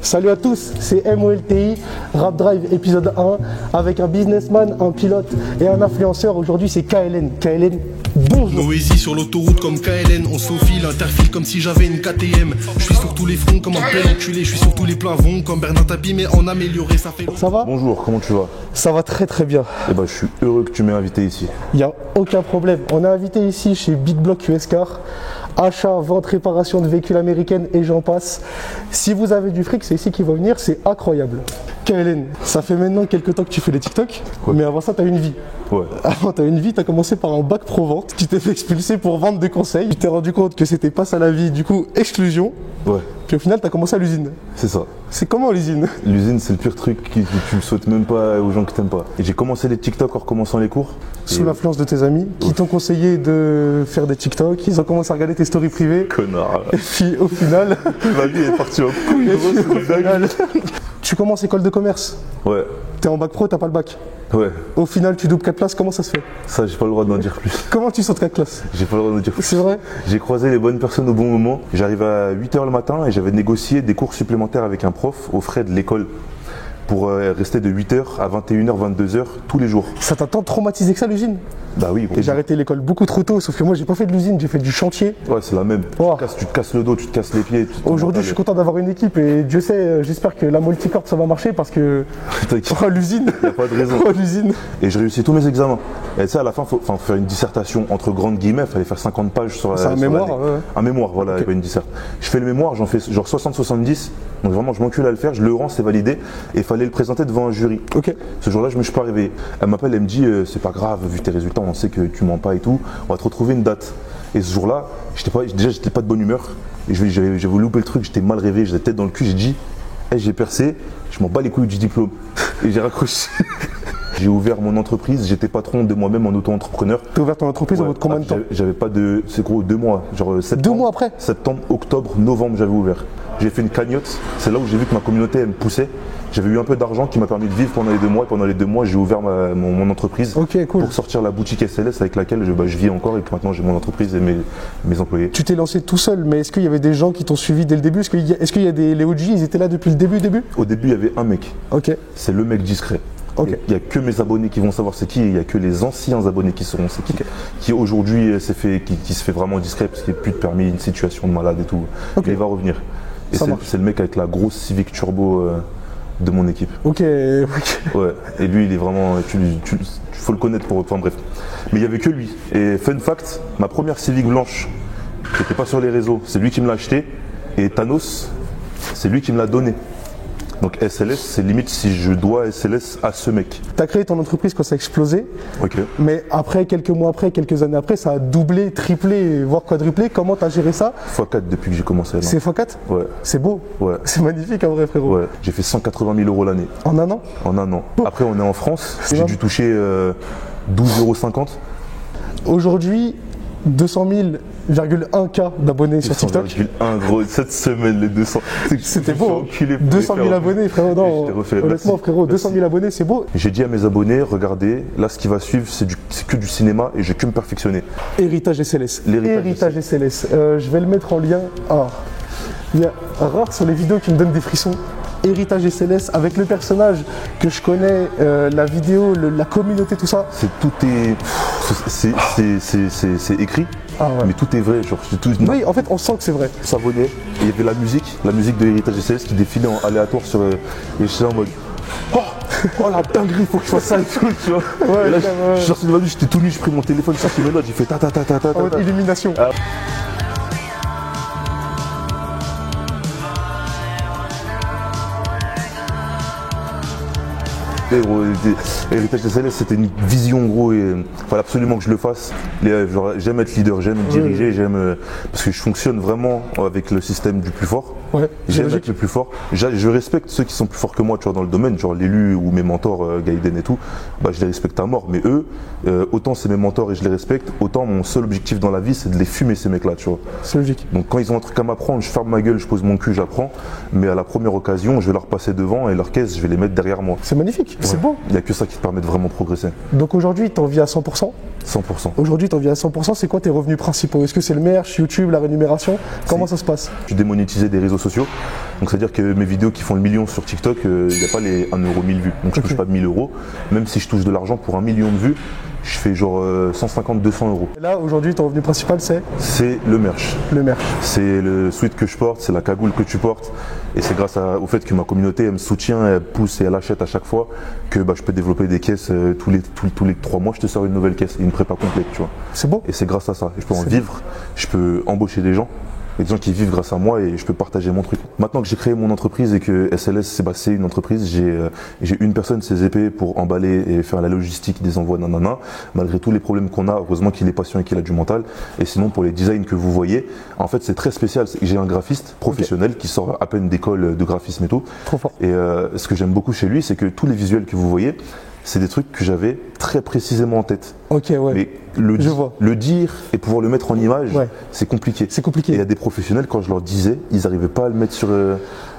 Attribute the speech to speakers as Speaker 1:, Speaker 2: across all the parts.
Speaker 1: Salut à tous, c'est MOLTI, Rap Drive épisode 1, avec un businessman, un pilote et un influenceur. Aujourd'hui c'est KLN. KLN, bonjour.
Speaker 2: Noésie sur l'autoroute comme KLN, on se faufile, interfile comme si j'avais une KTM. Je suis sur tous les fronts comme un bel enculé, je suis sur tous les plafonds comme Bernard Tapie, mais en amélioré ça fait.
Speaker 1: Ça va?
Speaker 3: Bonjour, comment tu vas?
Speaker 1: Ça va très très bien.
Speaker 3: Eh ben, je suis heureux que tu m'aies invité ici.
Speaker 1: Il n'y a aucun problème. On est invité ici chez Big Block US Car. Achat, vente, réparation de véhicules américaines et j'en passe. Si vous avez du fric, c'est ici qu'il va venir, c'est incroyable. KLN, ça fait maintenant quelques temps que tu fais les TikTok,
Speaker 3: Ouais.
Speaker 1: mais avant ça, tu as une vie.
Speaker 3: Ouais.
Speaker 1: Avant, tu as une vie, tu as commencé par un bac pro-vente, tu t'es fait expulser pour vendre des conseils, tu t'es rendu compte que c'était pas ça la vie, du coup, exclusion.
Speaker 3: Ouais,
Speaker 1: Puis au final, tu as commencé à l'usine.
Speaker 3: c'est ça.
Speaker 1: C'est comment l'usine?
Speaker 3: L'usine, c'est le pire truc que tu le souhaites même pas aux gens qui t'aiment pas. Et j'ai commencé les TikTok en recommençant les cours.
Speaker 1: Sous l'influence de tes amis qui t'ont conseillé de faire des TikTok, ils ont commencé à regarder tes stories privées.
Speaker 3: Connard.
Speaker 1: Et puis au final,
Speaker 3: Ma vie est partie en couille.
Speaker 1: tu commences école de commerce.
Speaker 3: Ouais,
Speaker 1: T'es en bac pro, t'as pas le bac.
Speaker 3: ouais.
Speaker 1: Au final, tu doubles 4 places, comment ça se fait?
Speaker 3: Ça, j'ai pas le droit d'en dire plus.
Speaker 1: Comment tu sautes 4 classes?
Speaker 3: J'ai pas le droit d'en dire plus.
Speaker 1: C'est vrai?
Speaker 3: J'ai croisé les bonnes personnes au bon moment. J'arrive à 8h le matin et j'avais négocié des cours supplémentaires avec un prof aux frais de l'école pour rester de 8h à 21h, 22h tous les jours.
Speaker 1: Ça t'a tant traumatisé que ça l'usine?
Speaker 3: Bah oui,
Speaker 1: Et j'ai arrêté l'école beaucoup trop tôt, sauf que moi j'ai pas fait de l'usine, j'ai fait du chantier.
Speaker 3: ouais, c'est la même.
Speaker 1: Oh.
Speaker 3: Tu te casses le dos, tu te casses les pieds.
Speaker 1: Aujourd'hui je suis content d'avoir une équipe et Dieu sait, j'espère que la multicorp ça va marcher parce que
Speaker 3: T'inquiète,
Speaker 1: oh, l'usine,
Speaker 3: y a pas de raison.
Speaker 1: oh, l'usine.
Speaker 3: Et j'ai réussi tous mes examens. Et tu sais, à la fin, faut faire une dissertation entre grandes guillemets, il fallait faire 50 pages sur la.
Speaker 1: C'est un
Speaker 3: sur
Speaker 1: mémoire,
Speaker 3: l'année.
Speaker 1: ouais.
Speaker 3: Un mémoire, voilà,
Speaker 1: Ok.
Speaker 3: pas une dissert. Je fais le mémoire, j'en fais genre 60-70. Donc vraiment, je m'encule à le faire, je le rends, c'est validé. Et il fallait le présenter devant un jury.
Speaker 1: Ok.
Speaker 3: Ce jour-là, je me suis pas réveillé. Elle m'appelle, elle me dit c'est pas grave, vu tes résultats, on sait que tu mens pas et tout. On va te retrouver une date. Et ce jour-là, j'étais pas de bonne humeur. Et j'avais loupé le truc, j'étais mal réveillé, j'étais tête dans le cul, j'ai dit hey, j'ai percé, je m'en bats les couilles du diplôme. Et j'ai raccroché. J'ai ouvert mon entreprise, j'étais patron de moi-même en auto-entrepreneur.
Speaker 1: T'as ouvert ton entreprise au bout de combien de temps?
Speaker 3: J'avais pas de. C'est gros, 2 mois. Genre septembre.
Speaker 1: 2 mois après?
Speaker 3: Septembre, octobre, novembre, j'avais ouvert. J'ai fait une cagnotte. C'est là où j'ai vu que ma communauté, elle me poussait. J'avais eu un peu d'argent qui m'a permis de vivre pendant les 2 mois. Et pendant les 2 mois, j'ai ouvert mon entreprise.
Speaker 1: Ok, cool.
Speaker 3: Pour sortir la boutique SLS avec laquelle je vis encore. Et que maintenant, j'ai mon entreprise et mes employés.
Speaker 1: Tu t'es lancé tout seul, mais est-ce qu'il y avait des gens qui t'ont suivi dès le début? Est-ce qu'il y a les OG, ils étaient là depuis le début?
Speaker 3: Au début, il y avait un mec.
Speaker 1: Ok.
Speaker 3: C'est le mec discret.
Speaker 1: Ok.
Speaker 3: Il n'y a que mes abonnés qui vont savoir c'est qui, et il n'y a que les anciens abonnés qui sauront c'est qui. Qui aujourd'hui qui se fait vraiment discret parce qu'il n'y a plus de permis, une situation de malade et tout.
Speaker 1: Ok.
Speaker 3: Mais il va revenir. Et
Speaker 1: Ça
Speaker 3: c'est
Speaker 1: marche.
Speaker 3: le mec avec la grosse Civic Turbo de mon équipe.
Speaker 1: Ok.
Speaker 3: Ouais. Et lui, il est vraiment. Faut le connaître pour. Enfin bref. Mais il n'y avait que lui. Et fun fact, ma première Civic blanche, qui n'était pas sur les réseaux, c'est lui qui me l'a acheté. Et Thanos, c'est lui qui me l'a donné. Donc SLS, c'est limite si je dois SLS à ce mec.
Speaker 1: T'as créé ton entreprise quand ça a explosé,
Speaker 3: Ok.
Speaker 1: mais après, quelques mois après, quelques années après, ça a doublé, triplé, voire quadruplé. Comment t'as géré ça?
Speaker 3: x4 depuis que j'ai commencé.
Speaker 1: C'est x4?
Speaker 3: Ouais.
Speaker 1: C'est beau.
Speaker 3: Ouais.
Speaker 1: C'est magnifique en vrai, frérot.
Speaker 3: Ouais. J'ai fait 180 000 € l'année.
Speaker 1: En un an?
Speaker 3: En un an. Après, on est en France. J'ai
Speaker 1: bien.
Speaker 3: dû toucher 12,50 €.
Speaker 1: Aujourd'hui, 200,000,1K d'abonnés sur TikTok.
Speaker 3: 100,1 gros. Cette semaine, les 200.
Speaker 1: C'était beau.
Speaker 3: Enculé pour
Speaker 1: 200
Speaker 3: les
Speaker 1: 000
Speaker 3: faire.
Speaker 1: abonnés, frérot. Non,
Speaker 3: Je t'ai refait,
Speaker 1: honnêtement,
Speaker 3: merci.
Speaker 1: frérot, 200 000 abonnés, c'est beau.
Speaker 3: J'ai dit à mes abonnés, regardez, là, ce qui va suivre, c'est que du cinéma et j'ai que me perfectionner.
Speaker 1: Héritage SLS.
Speaker 3: L'héritage
Speaker 1: SLS. Je vais le mettre en lien. Ah, il y a rare sur les vidéos qui me donnent des frissons. Héritage SLS avec le personnage que je connais, la vidéo, la communauté, tout ça.
Speaker 3: C'est écrit,
Speaker 1: Ah ouais.
Speaker 3: mais tout est vrai. Genre, c'est tout.
Speaker 1: Oui, en fait, on sent que c'est vrai.
Speaker 3: S'abonner. Et il y avait la musique de l'héritage SLS qui défilait en aléatoire sur. Et j'étais en mode. Oh la dinguerie, faut que je fasse ça et tout, tu vois.
Speaker 1: Ouais,
Speaker 3: et là,
Speaker 1: ouais.
Speaker 3: je suis sorti de ma douche, j'étais tout nu, j'ai pris mon téléphone, j'ai sorti mes notes, j'ai fait ta.
Speaker 1: En mode illumination.
Speaker 3: Ah. Et gros, Héritage SLS, c'était une vision, gros, et il fallait absolument que je le fasse. Genre, j'aime être leader, j'aime diriger, parce que je fonctionne vraiment avec le système du plus fort.
Speaker 1: Ouais,
Speaker 3: J'aime
Speaker 1: logique.
Speaker 3: être le plus fort. Je respecte ceux qui sont plus forts que moi, tu vois, dans le domaine, genre l'élu ou mes mentors, Gaïden et tout. Bah, je les respecte à mort. Mais eux, autant c'est mes mentors et je les respecte, autant mon seul objectif dans la vie, c'est de les fumer ces mecs-là, tu vois.
Speaker 1: C'est logique.
Speaker 3: Donc quand ils ont un truc à m'apprendre, je ferme ma gueule, je pose mon cul, j'apprends. Mais à la première occasion, je vais leur passer devant et leur caisse, je vais les mettre derrière moi.
Speaker 1: C'est magnifique, c'est beau.
Speaker 3: Il n'y a que ça qui te permet de vraiment progresser.
Speaker 1: Donc aujourd'hui, t'en vis à 100%.
Speaker 3: 100%.
Speaker 1: Aujourd'hui, t'en vis à 100%. C'est quoi tes revenus principaux? Est-ce que c'est le merch, YouTube, la rémunération? Comment ça se passe?
Speaker 3: Je démonétisais des réseaux sociaux. Donc c'est-à-dire que mes vidéos qui font le million sur TikTok, il n'y a pas les 1 euro 1000 vues. Donc je touche pas 1000 euros. Même si je touche de l'argent pour 1 million de vues, je fais genre 150-200 euros.
Speaker 1: Et là, aujourd'hui, ton revenu principal, c'est
Speaker 3: le merch.
Speaker 1: le merch.
Speaker 3: C'est le sweat que je porte, c'est la cagoule que tu portes. Et c'est grâce au fait que ma communauté elle me soutient, elle pousse et elle achète à chaque fois que je peux développer des caisses tous les 3 mois. Je te sors une nouvelle caisse et une prépa complète, tu vois.
Speaker 1: C'est beau.
Speaker 3: Et c'est grâce à ça. Et je peux en vivre, je peux embaucher des gens. Il y a des gens qui vivent grâce à moi et je peux partager mon truc. Maintenant que j'ai créé mon entreprise et que SLS c'est une entreprise, j'ai une personne, ses épées pour emballer et faire la logistique des envois, nanana. Malgré tous les problèmes qu'on a, heureusement qu'il est patient et qu'il a du mental. Et sinon pour les designs que vous voyez, en fait c'est très spécial. J'ai un graphiste professionnel qui sort à peine d'école de graphisme et tout.
Speaker 1: Trop fort.
Speaker 3: Et ce que j'aime beaucoup chez lui, c'est que tous les visuels que vous voyez, c'est des trucs que j'avais très précisément en tête.
Speaker 1: Ok, ouais.
Speaker 3: Mais le dire et pouvoir le mettre en image, c'est compliqué.
Speaker 1: C'est compliqué.
Speaker 3: Et il y a des professionnels, quand je leur disais, ils n'arrivaient pas à le mettre sur.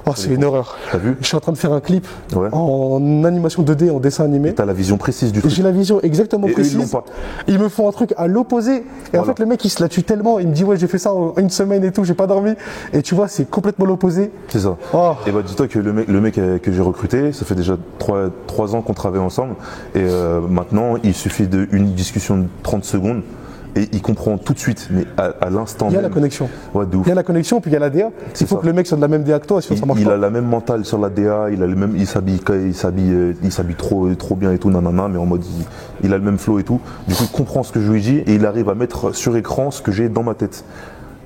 Speaker 1: Oh, c'est une horreur.
Speaker 3: T'as vu?
Speaker 1: Je suis en train de faire un clip
Speaker 3: Ouais.
Speaker 1: en animation 2D, en dessin animé.
Speaker 3: T'as la vision précise du truc.
Speaker 1: J'ai la vision exactement
Speaker 3: Et eux,
Speaker 1: précise.
Speaker 3: ils l'ont pas.
Speaker 1: Ils me font un truc à l'opposé. Et en fait, le mec, il se la tue tellement. Il me dit, ouais, j'ai fait ça en une semaine et tout, j'ai pas dormi. Et tu vois, c'est complètement l'opposé.
Speaker 3: C'est ça.
Speaker 1: Oh.
Speaker 3: Et bah, dis-toi que le mec que j'ai recruté, ça fait déjà 3 ans qu'on travaille ensemble. Et maintenant, il suffit d'une discussion de 30 secondes. Et il comprend tout de suite, mais à l'instant même.
Speaker 1: Il y a la connexion.
Speaker 3: Ouais, de ouf.
Speaker 1: Il y a la connexion, puis il y a la DA. Il faut
Speaker 3: ça.
Speaker 1: que le mec soit de la même DA que toi, sinon ça marche
Speaker 3: Il
Speaker 1: pas.
Speaker 3: a la même mentale sur la DA, il s'habille trop bien et tout, nanana, mais en mode il a le même flow et tout. Du coup, il comprend ce que je lui dis et il arrive à mettre sur écran ce que j'ai dans ma tête.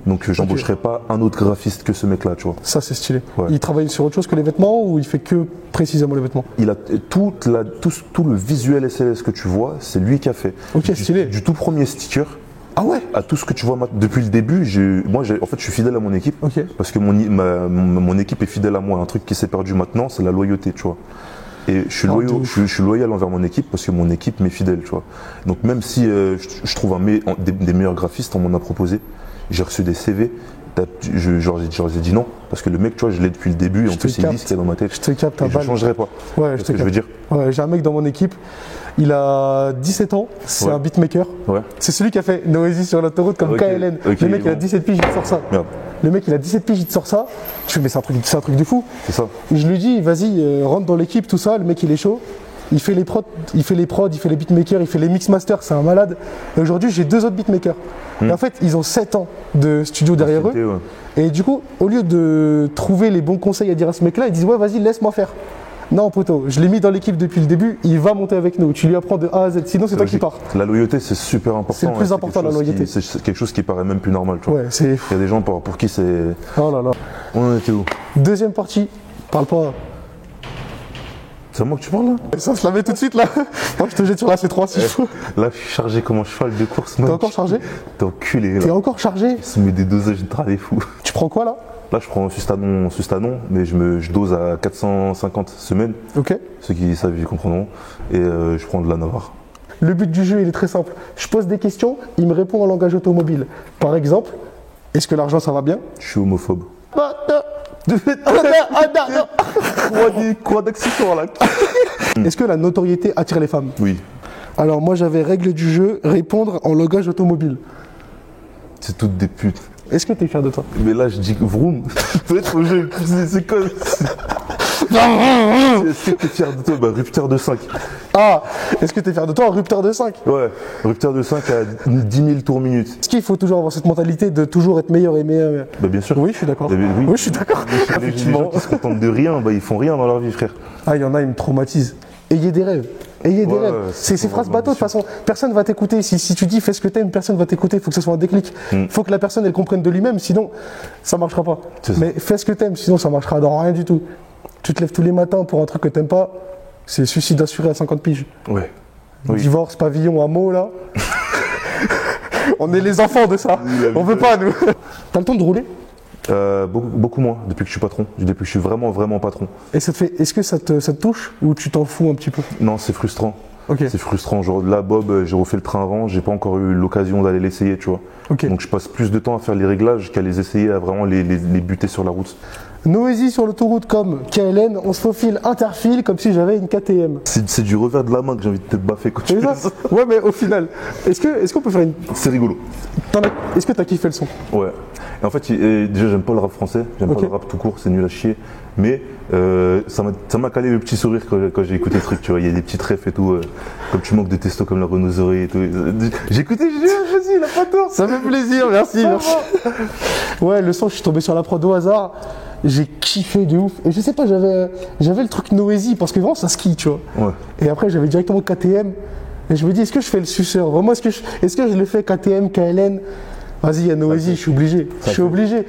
Speaker 3: Donc j'embaucherai pas un autre graphiste que ce mec-là, tu vois.
Speaker 1: Ça, c'est stylé.
Speaker 3: Ouais.
Speaker 1: Il travaille sur autre chose que les vêtements ou il fait que précisément les vêtements?
Speaker 3: Il a tout le visuel SLS que tu vois, c'est lui qui a fait.
Speaker 1: Ok, stylé.
Speaker 3: Du tout premier sticker
Speaker 1: Ah ouais?
Speaker 3: à tout ce que tu vois depuis le début. En fait, je suis fidèle à mon équipe.
Speaker 1: Ok.
Speaker 3: Parce que mon équipe est fidèle à moi. Un truc qui s'est perdu maintenant, c'est la loyauté, tu vois. Et je suis loyal envers mon équipe parce que mon équipe m'est fidèle, tu vois. Donc même si je trouve des meilleurs graphistes, on m'en a proposé. J'ai reçu des CV. J'aurais dit non, parce que le mec, tu vois, je l'ai depuis le début, et en plus, il dit ce qu'il y a dans ma tête.
Speaker 1: Je te capte,
Speaker 3: et je ne changerai pas.
Speaker 1: Ouais,
Speaker 3: c'est ce que je veux dire.
Speaker 1: Ouais, j'ai un mec dans mon équipe, il a 17 ans, c'est un beatmaker.
Speaker 3: Ouais.
Speaker 1: C'est celui qui a fait Noésie sur l'autoroute comme KLN.
Speaker 3: Ok,
Speaker 1: le mec, il a 17 piges, il te sort ça.
Speaker 3: Merde.
Speaker 1: Le mec, il a 17 piges, il te sort ça. Je fais, mais c'est un truc de fou.
Speaker 3: C'est ça.
Speaker 1: Je lui dis, vas-y, rentre dans l'équipe, tout ça. Le mec, il est chaud. Il fait les prods, il fait les beatmakers, il fait les mixmasters, c'est un malade. Et aujourd'hui, j'ai 2 autres beatmakers. Et en fait, ils ont 7 ans de studio derrière eux.
Speaker 3: Ouais.
Speaker 1: Et du coup, au lieu de trouver les bons conseils à dire à ce mec-là, ils disent, ouais, vas-y, laisse-moi faire. Non, poteau, je l'ai mis dans l'équipe depuis le début, il va monter avec nous. Tu lui apprends de A à Z, sinon c'est toi qui pars.
Speaker 3: La loyauté, c'est super important.
Speaker 1: C'est le plus important, la loyauté.
Speaker 3: C'est quelque chose qui paraît même plus normal, tu vois.
Speaker 1: Ouais, c'est...
Speaker 3: Il y a des gens pour qui c'est...
Speaker 1: Oh là là.
Speaker 3: On en était où?
Speaker 1: Deuxième partie, parle pas.
Speaker 3: C'est à moi que tu parles là?
Speaker 1: Ça se la met tout de suite là. Moi je te jette sur la C3 si il faut.
Speaker 3: Là je suis chargé comme un cheval de course.
Speaker 1: T'es encore chargé?
Speaker 3: T'es enculé là.
Speaker 1: T'es encore chargé?
Speaker 3: Il se met des dosages de travail fou.
Speaker 1: Tu prends quoi là?
Speaker 3: Là je prends Sustanon, mais je dose à 450 semaines.
Speaker 1: Ok.
Speaker 3: Ceux qui savent ils comprendront. Et je prends de la Navarre.
Speaker 1: Le but du jeu il est très simple. Je pose des questions, il me répond en langage automobile. Par exemple, est-ce que l'argent ça va bien?
Speaker 3: Je suis homophobe.
Speaker 1: Quoi d'accessoire là? Est-ce que la notoriété attire les femmes?
Speaker 3: Oui.
Speaker 1: Alors moi j'avais règle du jeu, répondre en langage automobile.
Speaker 3: C'est toutes des putes.
Speaker 1: Est-ce que t'es fier de toi?
Speaker 3: Mais là je dis vroom. Peut-être au jeu, c'est quoi? Est-ce que t'es fier de toi? Bah rupteur de 5.
Speaker 1: Ah, est-ce que t'es fier de toi? Rupteur de 5?
Speaker 3: Ouais, rupteur de 5 à 10 000 tours minute.
Speaker 1: Est-ce qu'il faut toujours avoir cette mentalité de toujours être meilleur et meilleur?
Speaker 3: Bah bien sûr.
Speaker 1: Oui, je suis d'accord.
Speaker 3: Oui.
Speaker 1: Oui, je suis d'accord.
Speaker 3: Les gens qui se contentent de rien, bah ils font rien dans leur vie, frère.
Speaker 1: Ah, il y en a, ils me traumatisent. Ayez des rêves. Ayez des rêves. C'est ces phrases bateaux, de toute façon. Personne va t'écouter. Si tu dis fais ce que t'aimes, personne va t'écouter. Il faut que ce soit un déclic. Il faut que la personne elle comprenne de lui-même, sinon ça marchera pas. Mais fais ce que t'aimes, sinon ça marchera dans rien du tout. Tu te lèves tous les matins pour un truc que t'aimes pas, c'est suicide assuré à 50 piges.
Speaker 3: Ouais. Oui.
Speaker 1: Divorce, pavillon, hameau, là. On est les enfants de ça. On veut pas, nous. T'as le temps de rouler?
Speaker 3: Beaucoup moins depuis que je suis patron. Depuis que je suis vraiment patron.
Speaker 1: Et ça te fait, est-ce que ça te touche ou tu t'en fous un petit peu?
Speaker 3: Non, c'est frustrant.
Speaker 1: Okay.
Speaker 3: C'est frustrant. Genre là, Bob, j'ai refait le train avant, j'ai pas encore eu l'occasion d'aller l'essayer, tu vois.
Speaker 1: Okay.
Speaker 3: Donc je passe plus de temps à faire les réglages qu'à les essayer, à vraiment les buter sur la route.
Speaker 1: Noésie sur l'autoroute comme KLN, on se faufile interfile comme si j'avais une KTM.
Speaker 3: C'est du revers de la main que j'ai envie de te baffer quand tu
Speaker 1: fais ça. Ouais, mais au final, est-ce qu'on peut faire une...
Speaker 3: C'est rigolo.
Speaker 1: Est-ce que t'as kiffé le son?
Speaker 3: Ouais. Et en fait, déjà, j'aime pas le rap français, j'aime pas le rap tout court, c'est nul à chier. Mais ça m'a calé le petit sourire quand j'ai écouté le truc, tu vois. Il y a des petites refs et tout, comme tu manques de testo comme la rhinocéros et tout. J'ai écouté, j'ai dit, vas-y, il a pas tort.
Speaker 1: Ça fait plaisir, merci. Ouais, le son, je suis tombé sur la prod au hasard. J'ai kiffé de ouf. Et je sais pas, j'avais le truc Noésie parce que vraiment ça skie, tu vois.
Speaker 3: Ouais.
Speaker 1: Et après, j'avais directement KTM. Et je me dis, est-ce que je fais le suceur? Vraiment, est-ce que je le fais KTM, KLN? Vas-y, il y a Noésie, je suis obligé.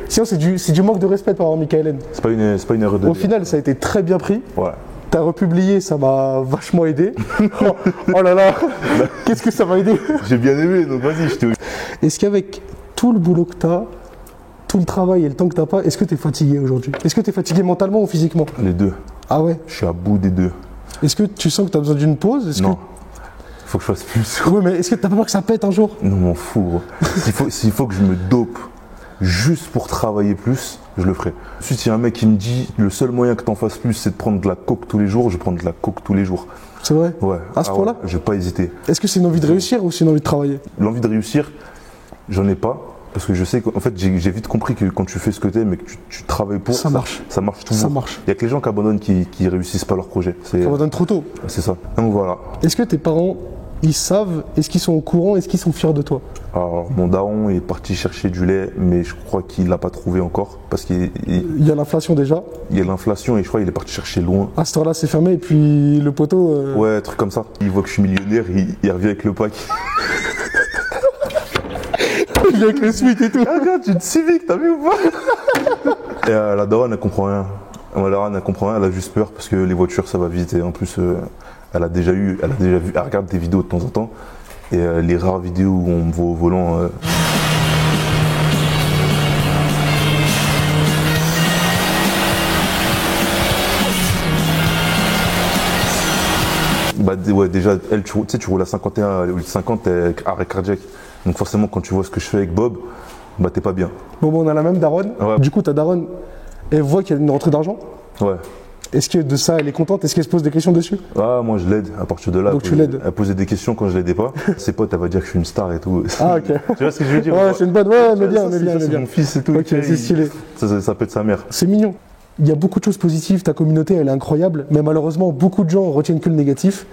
Speaker 1: Sinon, c'est du manque de respect par rapport à KLN.
Speaker 3: C'est pas une erreur de
Speaker 1: Au final, ça a été très bien pris.
Speaker 3: Ouais.
Speaker 1: T'as republié, ça m'a vachement aidé. Oh là là, qu'est-ce que ça m'a aidé?
Speaker 3: J'ai bien aimé, donc vas-y, je te.
Speaker 1: Est-ce qu'avec tout le boulot que t'as, tout le travail et le temps que t'as pas, est-ce que t'es fatigué aujourd'hui? Est-ce que t'es fatigué mentalement ou physiquement?
Speaker 3: Les deux.
Speaker 1: Ah ouais?
Speaker 3: Je suis à bout des deux.
Speaker 1: Est-ce que tu sens que t'as besoin d'une pause?
Speaker 3: Non. Faut que je fasse plus.
Speaker 1: Ouais, mais est-ce que t'as pas peur que ça pète un jour?
Speaker 3: Non, m'en fous, gros. S'il faut que je me dope juste pour travailler plus, je le ferai. Ensuite, il y a un mec qui me dit le seul moyen que t'en fasses plus, c'est de prendre de la coke tous les jours. Je vais prendre de la coke tous les jours.
Speaker 1: C'est vrai?
Speaker 3: Ouais.
Speaker 1: À ce point-là?
Speaker 3: Ouais, je vais pas hésiter.
Speaker 1: Est-ce que c'est une envie de réussir ou c'est une envie de travailler?
Speaker 3: L'envie de réussir, j'en ai pas. Parce que je sais qu'en fait, j'ai vite compris que quand tu fais ce que t'aimes et que tu travailles pour,
Speaker 1: ça marche.
Speaker 3: Ça marche toujours.
Speaker 1: Ça marche.
Speaker 3: Il y a que les gens qui abandonnent qui réussissent pas leur projet.
Speaker 1: Qui abandonnent trop tôt.
Speaker 3: C'est ça. Donc voilà.
Speaker 1: Est-ce que tes parents, ils savent, est-ce qu'ils sont au courant, est-ce qu'ils sont fiers de toi?
Speaker 3: Alors, mon daron est parti chercher du lait, mais je crois qu'il l'a pas trouvé encore. Parce qu'il
Speaker 1: y a l'inflation déjà.
Speaker 3: Il y a l'inflation et je crois qu'il est parti chercher loin.
Speaker 1: À ce temps-là, c'est fermé et puis le poteau.
Speaker 3: Ouais, truc comme ça. Il voit que je suis millionnaire, il revient avec le pack.
Speaker 1: Il vient avec le suite et tout.
Speaker 3: Ah, regarde, tu es une civique, t'as vu ou pas? Et la daronne, elle comprend rien. La daronne, elle comprend rien, elle a juste peur parce que les voitures, ça va vite. Et en plus, elle a déjà vu, elle regarde des vidéos de temps en temps. Et les rares vidéos où on me voit au volant. Bah ouais, déjà, elle, tu sais, tu roules à 51, 50 avec arrêt cardiaque. Donc forcément, quand tu vois ce que je fais avec Bob, bah t'es pas bien.
Speaker 1: Bon, on a la même daronne.
Speaker 3: Ouais.
Speaker 1: Du coup, ta daronne, elle voit qu'il y a une rentrée d'argent.
Speaker 3: Ouais.
Speaker 1: Est-ce que de ça, elle est contente? Est-ce qu'elle se pose des questions dessus?
Speaker 3: Ah, moi je l'aide à partir de là.
Speaker 1: Donc tu l'aides?
Speaker 3: Elle posait des questions quand je l'aidais pas. Ses potes, elle va dire que je suis une star et tout.
Speaker 1: Ah, ok.
Speaker 3: Tu vois ce que je veux dire?
Speaker 1: Ouais, c'est une bonne. Ouais, mais bien, mais bien.
Speaker 3: C'est mon fils et tout.
Speaker 1: Ok, c'est stylé.
Speaker 3: Ça peut être sa mère.
Speaker 1: C'est mignon. Il y a beaucoup de choses positives, ta communauté, elle est incroyable, mais malheureusement, beaucoup de gens retiennent que le négatif.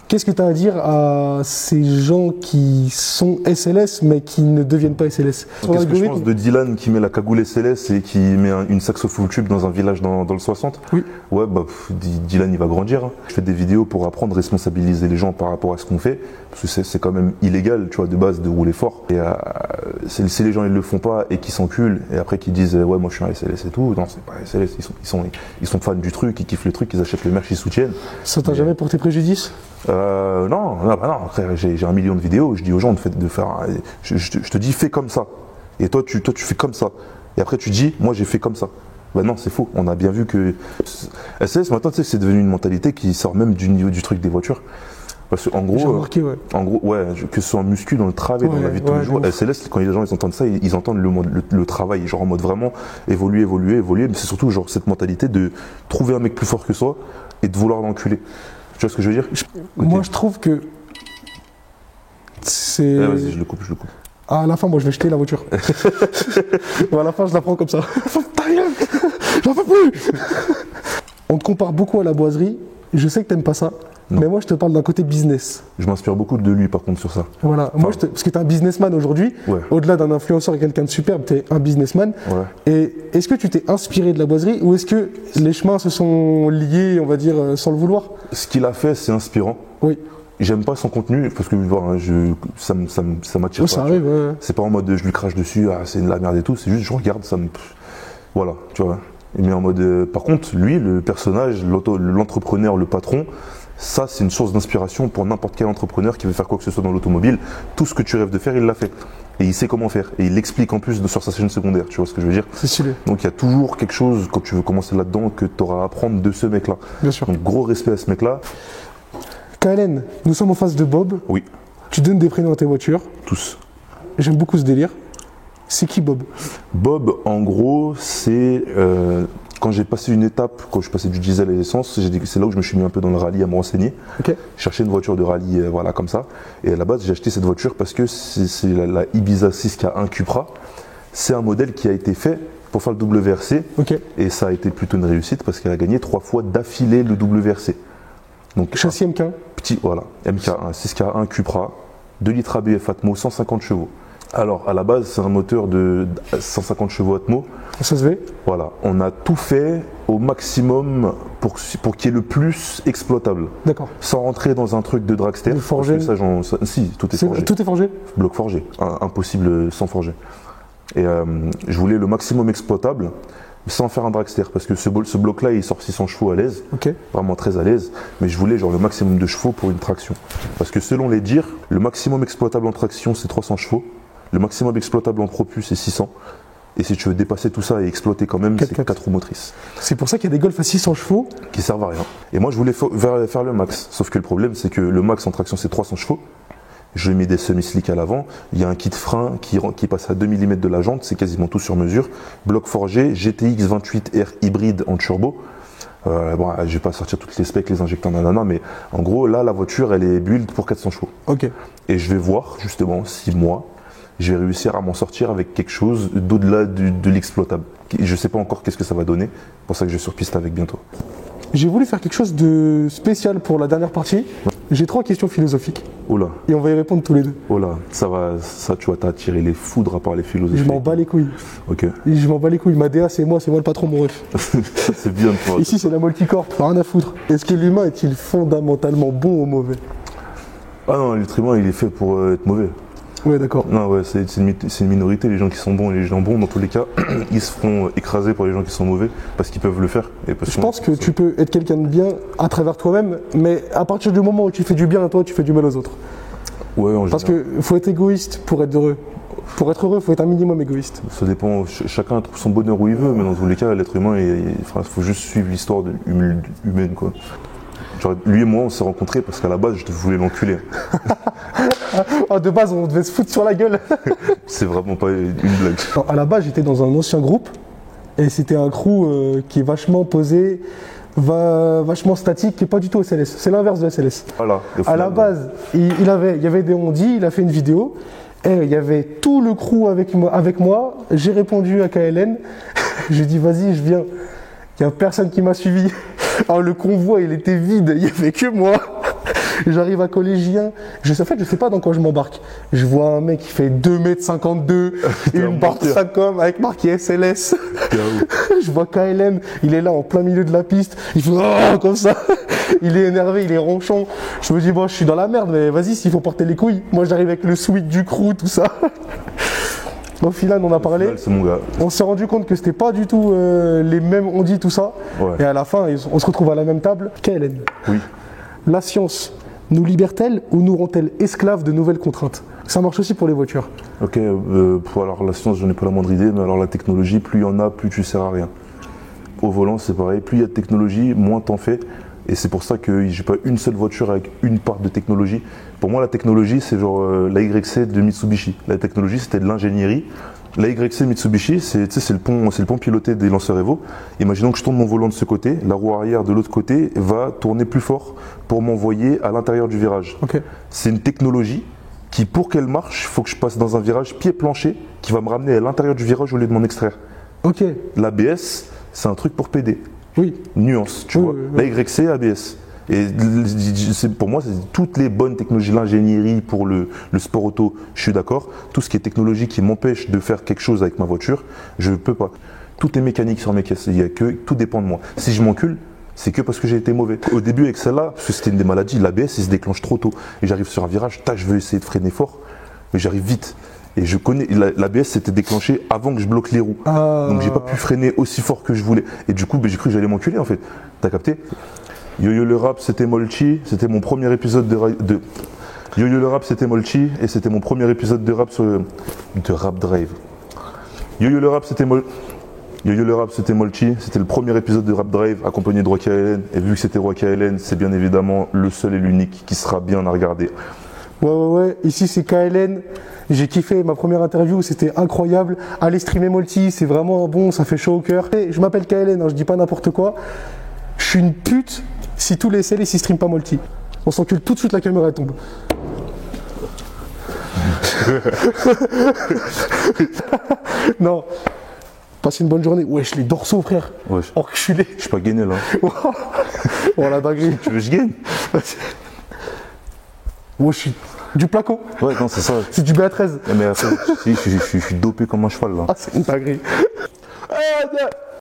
Speaker 1: Qu'est-ce que tu as à dire à ces gens qui sont SLS mais qui ne deviennent pas SLS?
Speaker 3: Qu'est-ce que je pense de Dylan qui met la cagoule SLS et qui met une saxophone tube dans un village dans le 60?
Speaker 1: Oui.
Speaker 3: Ouais, bah Dylan il va grandir. Hein. Je fais des vidéos pour apprendre à responsabiliser les gens par rapport à ce qu'on fait. Parce que c'est quand même illégal, tu vois, de base, de rouler fort. Et si les gens ils le font pas et qu'ils s'enculent et après qu'ils disent ouais moi je suis un SLS et tout, non c'est pas un SLS, ils sont fans du truc, ils kiffent le truc, ils achètent le merch, ils soutiennent.
Speaker 1: Ça t'a jamais porté préjudice?
Speaker 3: Non, après j'ai 1 million de vidéos, je dis aux gens de faire, je te dis fais comme ça, et toi tu fais comme ça, et après tu dis moi j'ai fait comme ça. Ben non, c'est faux, on a bien vu que SLS maintenant tu sais c'est devenu une mentalité qui sort même du niveau du truc des voitures. Parce qu'en gros,
Speaker 1: remarqué, ouais.
Speaker 3: En gros, ouais, que ce soit en muscu, dans le travail, dans la vie de tous les jours, SLS, quand les gens ils entendent ça, ils entendent le travail, genre en mode vraiment évoluer, mais c'est surtout genre cette mentalité de trouver un mec plus fort que soi et de vouloir l'enculer. Tu vois ce que je veux dire?
Speaker 1: Moi, je trouve que c'est...
Speaker 3: Vas-y, je le coupe.
Speaker 1: Ah, à la fin, moi, je vais jeter la voiture. Bon, à la fin, je la prends comme ça. J'en peux plus. On te compare beaucoup à la boiserie. Je sais que t'aimes pas ça. Non. Mais moi, je te parle d'un côté business.
Speaker 3: Je m'inspire beaucoup de lui, par contre, sur ça.
Speaker 1: Voilà. Enfin, moi, parce que tu es un businessman aujourd'hui.
Speaker 3: Ouais.
Speaker 1: Au-delà d'un influenceur et quelqu'un de superbe, tu es un businessman.
Speaker 3: Ouais.
Speaker 1: Et est-ce que tu t'es inspiré de la boiserie ou est-ce que les chemins se sont liés, on va dire, sans le vouloir?
Speaker 3: Ce qu'il a fait, c'est inspirant.
Speaker 1: Oui.
Speaker 3: J'aime pas son contenu parce que voilà, ça m'attire pas.
Speaker 1: Ça arrive, ouais.
Speaker 3: C'est pas en mode je lui crache dessus, ah, c'est de la merde et tout. C'est juste je regarde, voilà, tu vois. Mais en mode, par contre, lui, le personnage, l'entrepreneur, le patron, ça, c'est une source d'inspiration pour n'importe quel entrepreneur qui veut faire quoi que ce soit dans l'automobile. Tout ce que tu rêves de faire, il l'a fait. Et il sait comment faire. Et il l'explique en plus sur sa chaîne secondaire, tu vois ce que je veux dire?
Speaker 1: C'est stylé.
Speaker 3: Donc il y a toujours quelque chose, quand tu veux commencer là-dedans, que tu auras à apprendre de ce mec-là.
Speaker 1: Bien sûr.
Speaker 3: Donc gros respect à ce mec-là.
Speaker 1: KLN, nous sommes en face de Bob.
Speaker 3: Oui.
Speaker 1: Tu donnes des prénoms à tes voitures.
Speaker 3: Tous.
Speaker 1: J'aime beaucoup ce délire. C'est qui Bob?
Speaker 3: Bob, en gros, c'est quand j'ai passé une étape, quand je passais du diesel à l'essence, c'est là où je me suis mis un peu dans le rallye à me renseigner.
Speaker 1: Ok.
Speaker 3: Chercher une voiture de rallye, voilà, comme ça. Et à la base, j'ai acheté cette voiture parce que c'est la Ibiza 6K1 Cupra. C'est un modèle qui a été fait pour faire le WRC.
Speaker 1: Ok.
Speaker 3: Et ça a été plutôt une réussite parce qu'elle a gagné 3 fois d'affilée le WRC. Donc,
Speaker 1: Châssis MK1.
Speaker 3: petit, voilà, MK1, 6K1 Cupra, 2 litres ABF Atmo, 150 chevaux. Alors, à la base, c'est un moteur de 150 chevaux Atmo.
Speaker 1: SSV.
Speaker 3: Voilà, on a tout fait au maximum pour qu'il y ait le plus exploitable.
Speaker 1: D'accord.
Speaker 3: Sans rentrer dans un truc de dragster.
Speaker 1: Forgé.
Speaker 3: Si, tout est forgé.
Speaker 1: Tout est forgé.
Speaker 3: Bloc forgé, impossible sans forger. Et je voulais le maximum exploitable sans faire un dragster parce que ce bloc-là il sort 600 chevaux à l'aise,
Speaker 1: Ok.
Speaker 3: vraiment très à l'aise, mais je voulais genre le maximum de chevaux pour une traction. Parce que selon les dires, le maximum exploitable en traction c'est 300 chevaux, le maximum exploitable en propus c'est 600. Et si tu veux dépasser tout ça et exploiter quand même, c'est 4 roues motrices.
Speaker 1: C'est pour ça qu'il y a des Golf à 600 chevaux.
Speaker 3: Qui servent à rien. Et moi je voulais faire le max. Sauf que le problème c'est que le max en traction c'est 300 chevaux. Je mets des semi-slicks à l'avant. Il y a un kit frein qui passe à 2 mm de la jante. C'est quasiment tout sur mesure. Bloc forgé, GTX 28R hybride en turbo. Bon, je vais pas sortir toutes les specs, les injecteurs, nanana, mais en gros là la voiture elle est build pour 400 chevaux.
Speaker 1: Ok.
Speaker 3: Et je vais voir justement si moi je vais réussir à m'en sortir avec quelque chose d'au-delà de l'exploitable. Je sais pas encore qu'est-ce que ça va donner. C'est pour ça que je vais sur piste avec bientôt.
Speaker 1: J'ai voulu faire quelque chose de spécial pour la dernière partie. J'ai 3 questions philosophiques
Speaker 3: Oh là,
Speaker 1: et on va y répondre tous les deux.
Speaker 3: oh là, ça tu vois, t'as attiré les foudres à part les philosophies.
Speaker 1: Je m'en bats les couilles.
Speaker 3: Ok,
Speaker 1: Je m'en bats les couilles. Ma DA, c'est moi le patron, mon ref.
Speaker 3: c'est bien de toi.
Speaker 1: Ici, c'est la multicorp. Rien à foutre. Est-ce que l'humain est-il fondamentalement bon ou mauvais?
Speaker 3: Ah non, l'être humain il est fait pour être mauvais.
Speaker 1: Ouais, d'accord.
Speaker 3: Non, ouais, c'est une minorité, les gens qui sont bons et les gens bons, dans tous les cas, ils se feront écraser par les gens qui sont mauvais parce qu'ils peuvent le faire. Et parce
Speaker 1: Je pense que tu peux être quelqu'un de bien à travers toi-même, mais à partir du moment où tu fais du bien à toi, tu fais du mal aux autres.
Speaker 3: Ouais, en
Speaker 1: Parce
Speaker 3: général.
Speaker 1: qu'il faut être égoïste pour être heureux. Pour être heureux, il faut être un minimum égoïste.
Speaker 3: Ça dépend, chacun trouve son bonheur où il veut, mais dans tous les cas, l'être humain, il faut juste suivre l'histoire humaine, quoi. Genre, lui et moi, on s'est rencontrés parce qu'à la base, je voulais l'enculer.
Speaker 1: Ah, de base, on devait se foutre sur la gueule.
Speaker 3: C'est vraiment pas une blague.
Speaker 1: Non, à la base, j'étais dans un ancien groupe et c'était un crew qui est vachement posé, vachement statique, qui n'est pas du tout SLS. C'est l'inverse de SLS.
Speaker 3: Voilà.
Speaker 1: À la base, il y avait des ondis, il a fait une vidéo et il y avait tout le crew avec moi. J'ai répondu à KLN. J'ai dit, vas-y, je viens. Il n'y a personne qui m'a suivi. Alors, le convoi, il était vide, il n'y avait que moi. J'arrive à Collégien, je sais pas dans quoi je m'embarque. Je vois un mec qui fait 2,52 m, une barre Sacom avec marqué SLS. Je vois KLN, il est là en plein milieu de la piste, il fait oh, comme ça. Il est énervé, il est ronchon. Je me dis, bon, je suis dans la merde, mais vas-y, s'il faut porter les couilles. Moi, j'arrive avec le sweat du crew, tout ça. Au final, on a parlé.
Speaker 3: C'est mon gars.
Speaker 1: On s'est rendu compte que c'était pas du tout les mêmes on dit tout ça.
Speaker 3: Ouais.
Speaker 1: Et à la fin, on se retrouve à la même table. KLN.
Speaker 3: Oui.
Speaker 1: La science nous libère-t-elle ou nous rend-elle esclaves de nouvelles contraintes? Ça marche aussi pour les voitures.
Speaker 3: Ok, alors la science, j'en ai pas la moindre idée, mais alors la technologie, plus il y en a, plus tu sers à rien. Au volant, c'est pareil, plus il y a de technologie, moins t'en fais. Et c'est pour ça que j'ai pas une seule voiture avec une part de technologie. Pour moi, la technologie, c'est genre la YC de Mitsubishi. La technologie, c'était de l'ingénierie. La YC Mitsubishi, c'est le pont piloté des lanceurs Evo. Imaginons que je tourne mon volant de ce côté, la roue arrière de l'autre côté va tourner plus fort pour m'envoyer à l'intérieur du virage.
Speaker 1: Ok.
Speaker 3: C'est une technologie qui, pour qu'elle marche, il faut que je passe dans un virage pied-plancher qui va me ramener à l'intérieur du virage au lieu de m'en extraire.
Speaker 1: Ok.
Speaker 3: L'ABS, c'est un truc pour PD.
Speaker 1: Oui.
Speaker 3: Nuance, tu
Speaker 1: Oui,
Speaker 3: vois.
Speaker 1: oui, oui.
Speaker 3: La YC, ABS. Et pour moi, c'est toutes les bonnes technologies, l'ingénierie pour le sport auto, je suis d'accord. Tout ce qui est technologie qui m'empêche de faire quelque chose avec ma voiture, je ne peux pas. Tout est mécanique sur mes caisses, tout dépend de moi. Si je m'encule, c'est que parce que j'ai été mauvais. Au début avec celle-là, parce que c'était une des maladies, l'ABS il se déclenche trop tôt. Et j'arrive sur un virage, je veux essayer de freiner fort, mais j'arrive vite. Et je connais, l'ABS s'était déclenché avant que je bloque les roues. Donc j'ai pas pu freiner aussi fort que je voulais. Et du coup, j'ai cru que j'allais m'enculer en fait. T'as capté? Yo-Yo le rap, c'était Molchi, c'était mon premier épisode de Yo-Yo le rap, c'était Molchi, et c'était mon premier épisode de Rap Drive. Yo-Yo le rap, c'était Molchi, c'était le premier épisode de Rap Drive accompagné de Rocky KLN, et vu que c'était Rocky KLN, c'est bien évidemment le seul et l'unique qui sera bien à regarder.
Speaker 1: Ouais. Ici, c'est KLN. J'ai kiffé ma première interview, c'était incroyable. Allez streamer Multi, c'est vraiment bon, ça fait chaud au cœur. Et je m'appelle KLN, hein, je dis pas n'importe quoi. Je suis une pute si tous les SL ici streament pas Multi. On s'encule tout de suite, la caméra elle tombe. Non. Passez une bonne journée. Wesh, les dorsaux, frère.
Speaker 3: Wesh.
Speaker 1: Enculé.
Speaker 3: Je suis pas gainé là.
Speaker 1: Oh la dinguerie.
Speaker 3: Tu veux que je gagne?
Speaker 1: Moi, je suis du placo.
Speaker 3: Ouais, non, c'est ça.
Speaker 1: C'est du BA13.
Speaker 3: Mais après, je suis dopé comme un cheval là.
Speaker 1: Ah, c'est une dinguerie.